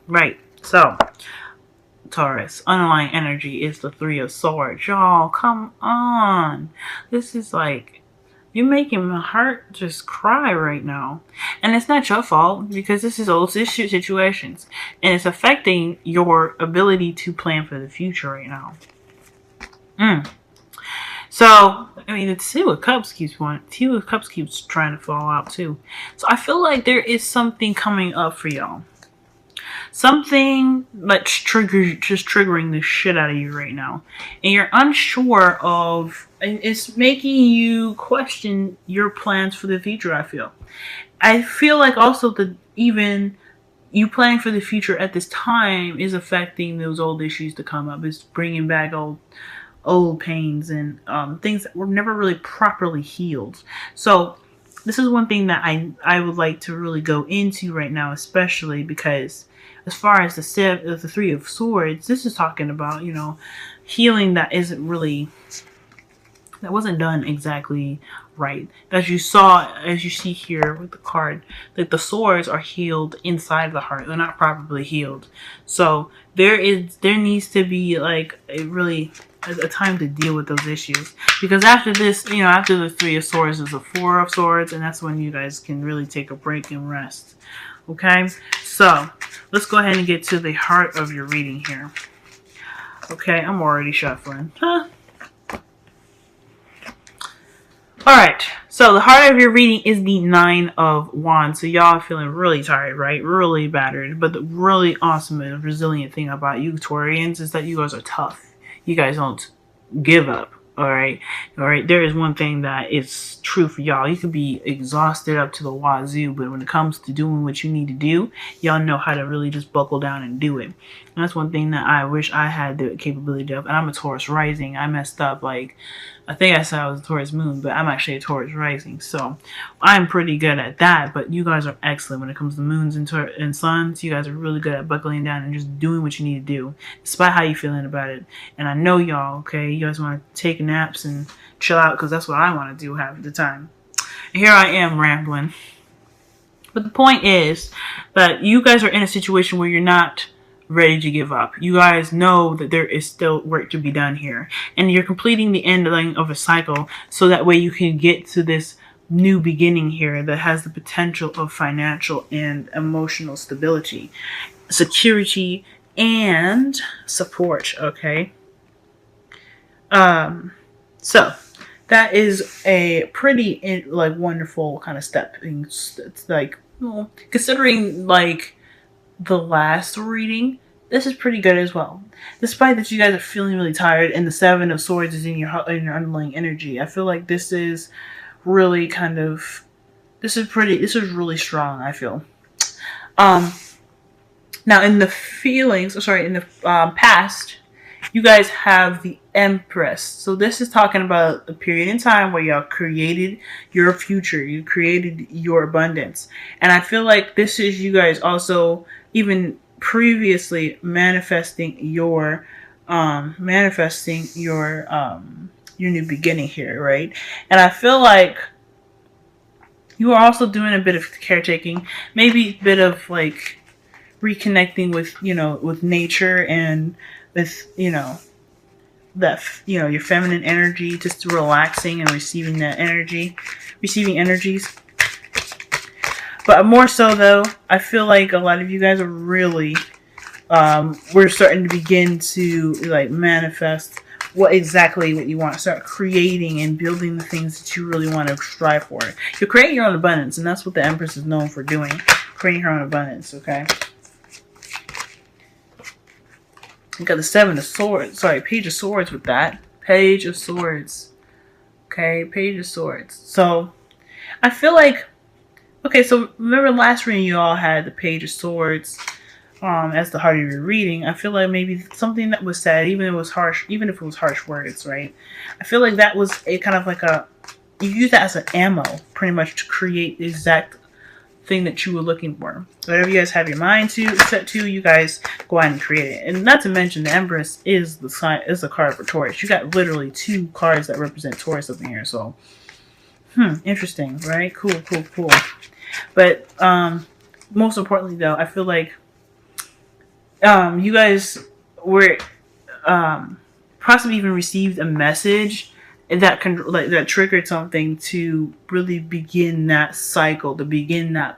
Right. So, Taurus, underlying energy is the Three of Swords. Y'all, come on. This is like, you're making my heart just cry right now. And it's not your fault because this is old situations. And it's affecting your ability to plan for the future right now. So, I mean, the Two of Cups keeps trying to fall out too. So I feel like there is something coming up for y'all. Something that's triggering the shit out of you right now. And you're unsure of, and it's making you question your plans for the future, I feel like also that even you planning for the future at this time is affecting those old issues to come up. It's bringing back old pains and things that were never really properly healed. So this is one thing that I would like to really go into right now, especially because as far as the Three of Swords, this is talking about, healing that wasn't done exactly right. As you see here with the card, that the swords are healed inside the heart. They're not properly healed. So there needs to be like a time to deal with those issues. Because after this, after the Three of Swords is the Four of Swords, and that's when you guys can really take a break and rest. Okay? So let's go ahead and get to the heart of your reading here. Okay, I'm already shuffling. Alright, so the heart of your reading is the Nine of Wands. So y'all are feeling really tired, right? Really battered. But the really awesome and resilient thing about you, Taurians, is that you guys are tough. You guys don't give up. Alright? There is one thing that is true for y'all. You can be exhausted up to the wazoo, but when it comes to doing what you need to do, y'all know how to really just buckle down and do it. And that's one thing that I wish I had the capability of. And I'm a Taurus rising. I messed up I think I said I was a Taurus moon, but I'm actually a Taurus rising. So I'm pretty good at that. But you guys are excellent when it comes to moons and suns. You guys are really good at buckling down and just doing what you need to do, despite how you're feeling about it. And I know y'all, okay? You guys want to take naps and chill out because that's what I want to do half the time. And here I am rambling. But the point is that you guys are in a situation where you're not ready to give up. You guys know that there is still work to be done here. And you're completing the ending of a cycle so that way you can get to this new beginning here that has the potential of financial and emotional stability, security, and support, okay? So that is a pretty wonderful kind of step. It's considering the last reading, this is pretty good as well. Despite that you guys are feeling really tired and the Seven of Swords is in your underlying energy, I feel like this is really this is really strong, I feel. Now in the past, you guys have the Empress. So this is talking about a period in time where y'all created your future. You created your abundance. And I feel like this is you guys also even previously manifesting your new beginning here, right? And I feel like you are also doing a bit of caretaking, maybe a bit of reconnecting with nature and with your feminine energy, just relaxing and receiving energies. But more so though, I feel like a lot of you guys are really we're starting to begin to manifest what you want. Start creating and building the things that you really want to strive for. You're creating your own abundance, and that's what the Empress is known for doing, creating her own abundance. Okay. You got the Page of Swords with that. Page of Swords. Okay, Page of Swords. So, I feel like, okay, so remember last reading you all had the Page of Swords as the heart of your reading. I feel like maybe something that was said, even if it was harsh words, right? I feel like that was a kind of you use that as an ammo, pretty much, to create the exact thing that you were looking for. Whatever you guys have your mind set to, you guys go out and create it. And not to mention, the Empress is the card for Taurus. You got literally 2 cards that represent Taurus up in here. So, interesting, right? Cool. But most importantly, though, I feel like you guys were possibly even received a message that that triggered something to really begin that cycle, to begin that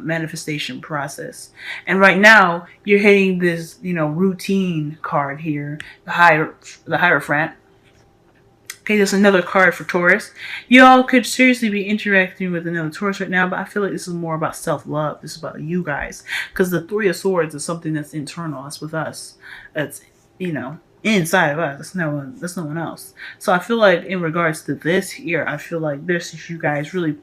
manifestation process. And right now, you're hitting this, routine card here, the Hierophant. Okay, there's another card for Taurus. Y'all could seriously be interacting with another Taurus right now, but I feel like this is more about self-love. This is about you guys. Because the Three of Swords is something that's internal. It's with us. That's, inside of us. That's no one else. So I feel like in regards to this here, I feel like this is you guys really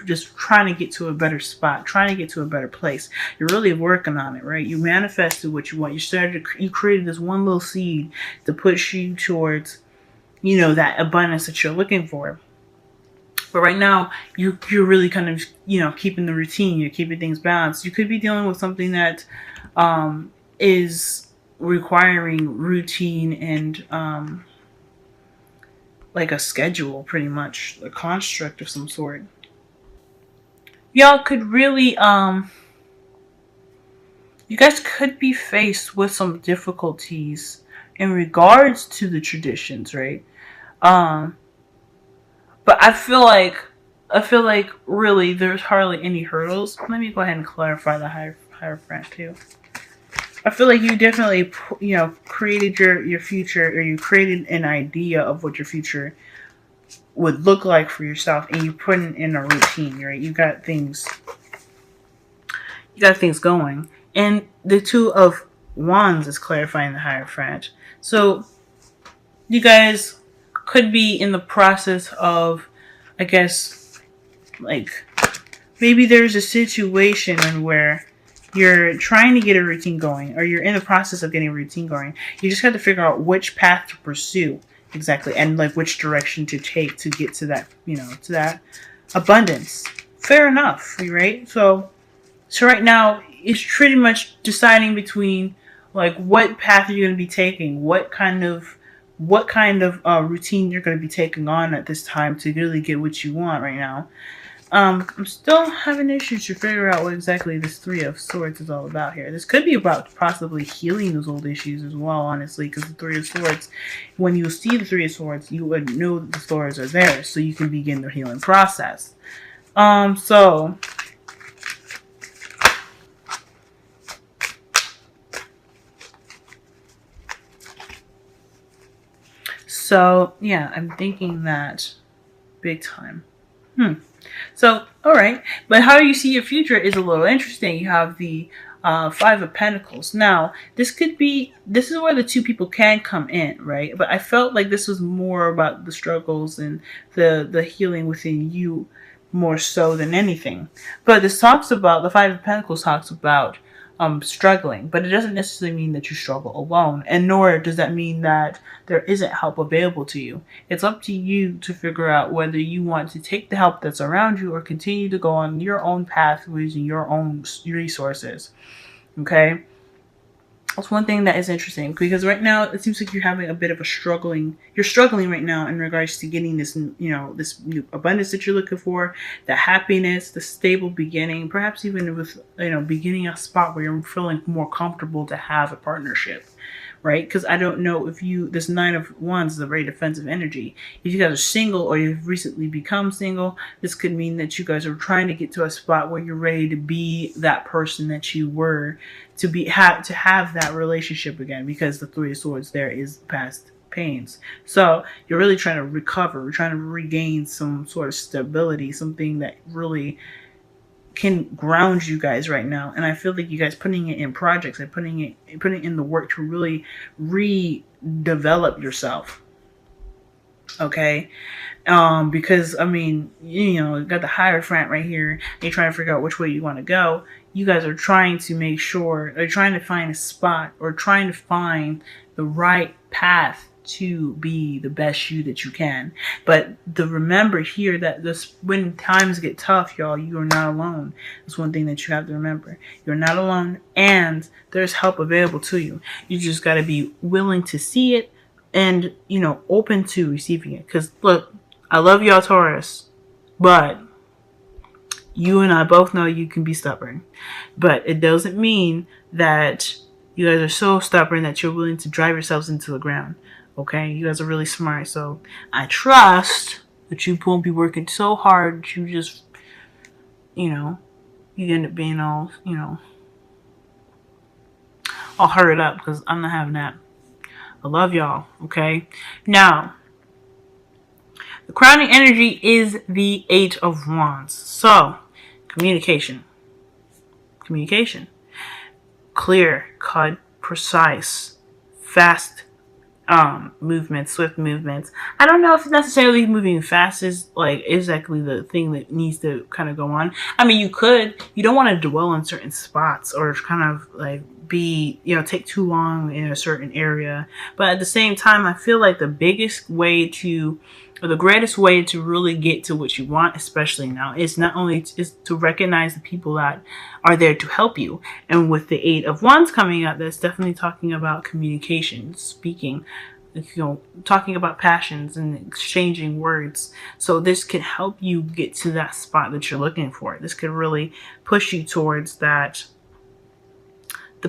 just trying to get to a better spot, trying to get to a better place. You're really working on it, right? You manifested what you want. You created this one little seed to push you towards that abundance that you're looking for. But right now, you're really kind of, keeping the routine. You're keeping things balanced. You could be dealing with something that is requiring routine and like a schedule, pretty much. A construct of some sort. Y'all could really, you guys could be faced with some difficulties in regards to the traditions, right? But I feel like really there's hardly any hurdles. Let me go ahead and clarify the Hierophant too. I feel like you definitely, created your future, or you created an idea of what your future would look like for yourself, and you put it in a routine, right? You got things going. And the Two of Wands is clarifying the Hierophant. So you guys could be in the process of, I guess, like, maybe there's a situation where you're trying to get a routine going, or you're in the process of getting a routine going. You just have to figure out which path to pursue exactly, and like which direction to take to get to that, to that abundance. Fair enough, right? So right now it's pretty much deciding between like what path you're going to be taking, what kind of routine you're going to be taking on at this time to really get what you want right now. I'm still having issues to figure out what exactly this Three of Swords is all about here. This could be about possibly healing those old issues as well, honestly, because the Three of Swords, when you see the Three of Swords, you would know that the swords are there, so you can begin the healing process. So, yeah, I'm thinking that big time. So, alright. But how you see your future is a little interesting. You have the Five of Pentacles. Now, this is where the two people can come in, right? But I felt like this was more about the struggles and the healing within you more so than anything. But the Five of Pentacles talks about struggling, but it doesn't necessarily mean that you struggle alone, and nor does that mean that there isn't help available to you. It's up to you to figure out whether you want to take the help that's around you or continue to go on your own pathways and your own resources. Okay? That's one thing that is interesting, because right now it seems like you're having a bit of you're struggling right now in regards to getting this, this new abundance that you're looking for, the happiness, the stable beginning, perhaps even with, beginning a spot where you're feeling more comfortable to have a partnership, right? Because I don't know if this Nine of Wands is a very defensive energy. If you guys are single or you've recently become single, this could mean that you guys are trying to get to a spot where you're ready to be that person that you were, to have that relationship again, because the Three of Swords there is past pains. So you're really trying to recover, we're trying to regain some sort of stability, something that really can ground you guys right now. And I feel like you guys putting it in projects and putting it in the work to really redevelop yourself. Okay? Because I mean, you got the Hierophant right here. You're trying to figure out which way you want to go. You guys are trying to make sure, or trying to find a spot, or trying to find the right path to be the best you that you can. But remember here that when times get tough, y'all, you are not alone. That's one thing that you have to remember. You're not alone, and there's help available to you. You just got to be willing to see it and, open to receiving it. Because look, I love y'all, Taurus, but you and I both know you can be stubborn, but it doesn't mean that you guys are so stubborn that you're willing to drive yourselves into the ground. Okay, you guys are really smart, so I trust that you won't be working so hard that you just, you end up being all hurried up, because I'm not having that. I love y'all. Okay, now the crowning energy is the Eight of Wands. So communication. Clear, cut, precise, fast movements, swift movements. I don't know if necessarily moving fast is like exactly the thing that needs to kind of go on. I mean, you don't want to dwell on certain spots or kind of like be, take too long in a certain area. But at the same time, I feel like the greatest way to really get to what you want, especially now, is not only is to recognize the people that are there to help you. And with the Eight of Wands coming up, that's definitely talking about communication, speaking, talking about passions and exchanging words. So this could help you get to that spot that you're looking for. This could really push you towards the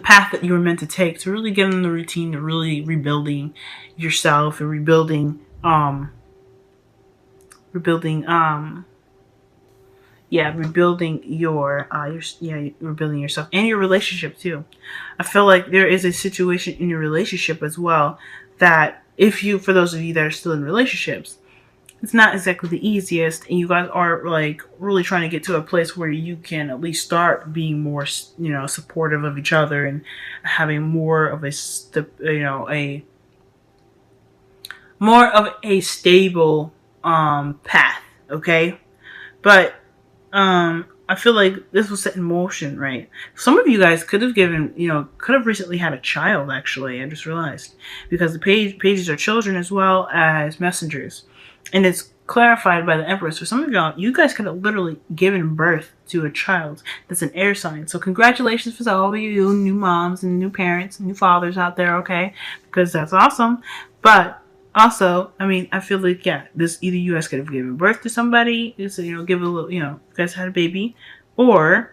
path that you were meant to take, to really get in the routine, to really rebuilding yourself and rebuilding rebuilding yourself and your relationship too. I feel like there is a situation in your relationship as well that for those of you that are still in relationships, it's not exactly the easiest, and you guys are like really trying to get to a place where you can at least start being more, supportive of each other and having more of a stable path. Okay, but I feel like this was set in motion, right? Some of you guys could have recently had a child, actually. I just realized, because the pages are children as well as messengers. And it's clarified by the Empress. For some of y'all, you guys could have literally given birth to a child that's an air sign. So congratulations for all of you new moms and new parents and new fathers out there, okay? Because that's awesome. But also, I mean, I feel like, this either you guys could have given birth to somebody, so, give a little, you guys had a baby, or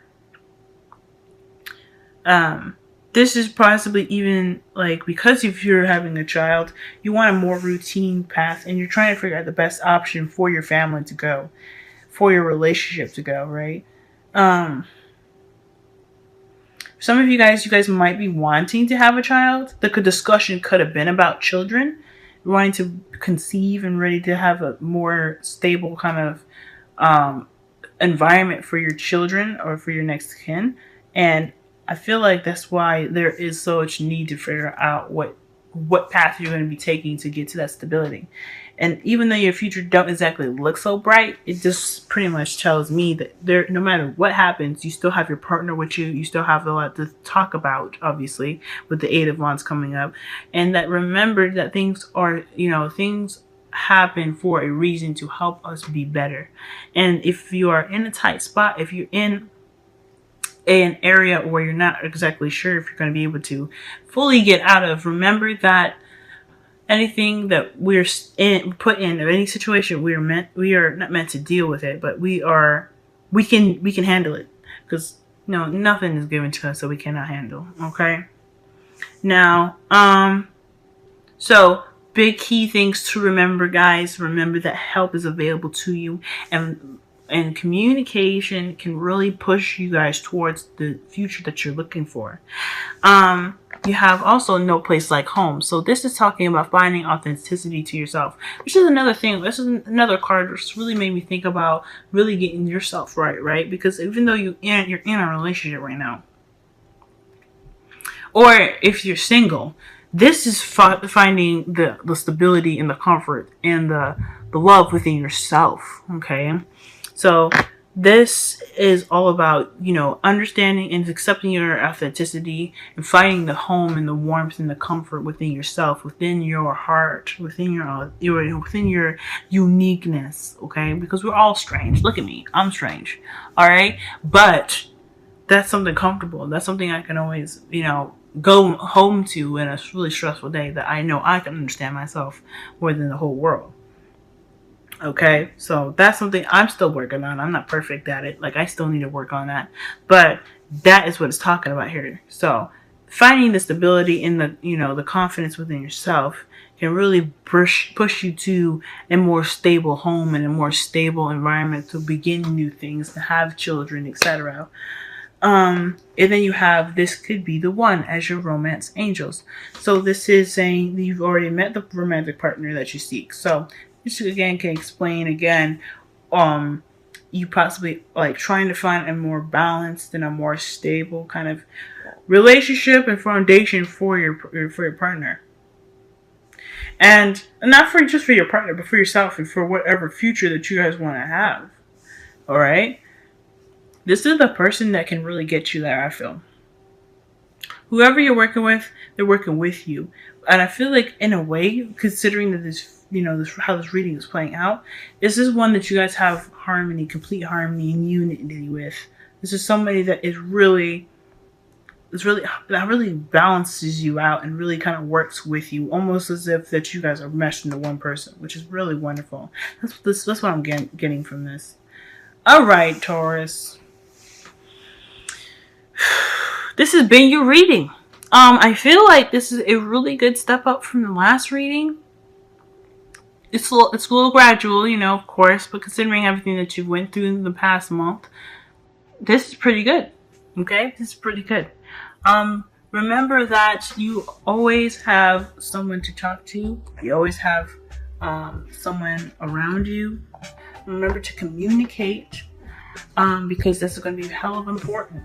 this is possibly even like, because if you're having a child, you want a more routine path, and you're trying to figure out the best option for your family to go, for your relationship to go, right? Some of you guys might be wanting to have a child. The discussion could have been about children, wanting to conceive and ready to have a more stable kind of environment for your children or for your next kin. And I feel like that's why there is so much need to figure out what path you're going to be taking to get to that stability. And even though your future don't exactly look so bright, it just pretty much tells me that no matter what happens, you still have your partner with you. You still have a lot to talk about, obviously, with the Eight of Wands coming up. And that remember that things happen for a reason, to help us be better. And if you are in a tight spot, if you're in an area where you're not exactly sure if you're going to be able to fully get out of, remember that anything that we're put in, or any situation we are not meant to deal with it, but we can handle it, because nothing is given to us that we cannot handle. Okay, now so big key things to remember, guys. Remember that help is available to you, and communication can really push you guys towards the future that you're looking for. You have also no place like home. So this is talking about finding authenticity to yourself, which is another thing. This is another card which really made me think about really getting yourself right? Because even though you're in a relationship right now, or if you're single, this is finding the stability and the comfort and the love within yourself. Okay, so this is all about, understanding and accepting your authenticity and finding the home and the warmth and the comfort within yourself, within your heart, within your uniqueness. Okay, because we're all strange. Look at me, I'm strange. All right, but that's something comfortable. That's something I can always, go home to in a really stressful day, that I know I can understand myself more than the whole world. Okay, so that's something I'm still working on. I'm not perfect at it. Like, I still need to work on that. But that is what it's talking about here. So finding the stability in the, the confidence within yourself can really push you to a more stable home and a more stable environment to begin new things, to have children, etc. And then you have, this could be the one as your romance angels. So this is saying that you've already met the romantic partner that you seek. So this again can explain again, you possibly like trying to find a more balanced and a more stable kind of relationship and foundation for your partner. And not for just for your partner, but for yourself and for whatever future that you guys want to have. All right? This is the person that can really get you there, I feel. Whoever you're working with, they're working with you. And I feel like, in a way, considering that this, how this reading is playing out, this is one that you guys have harmony, complete harmony and unity with. This is somebody that is really, that really balances you out and really kind of works with you, almost as if that you guys are meshed into one person, which is really wonderful. That's what I'm getting from this. All right, Taurus. This has been your reading. I feel like this is a really good step up from the last reading. It's a little gradual, of course, but considering everything that you went through in the past month, this is pretty good. Okay, this is pretty good. Remember that you always have someone to talk to. You always have someone around you. Remember to communicate, because this is going to be hell of important.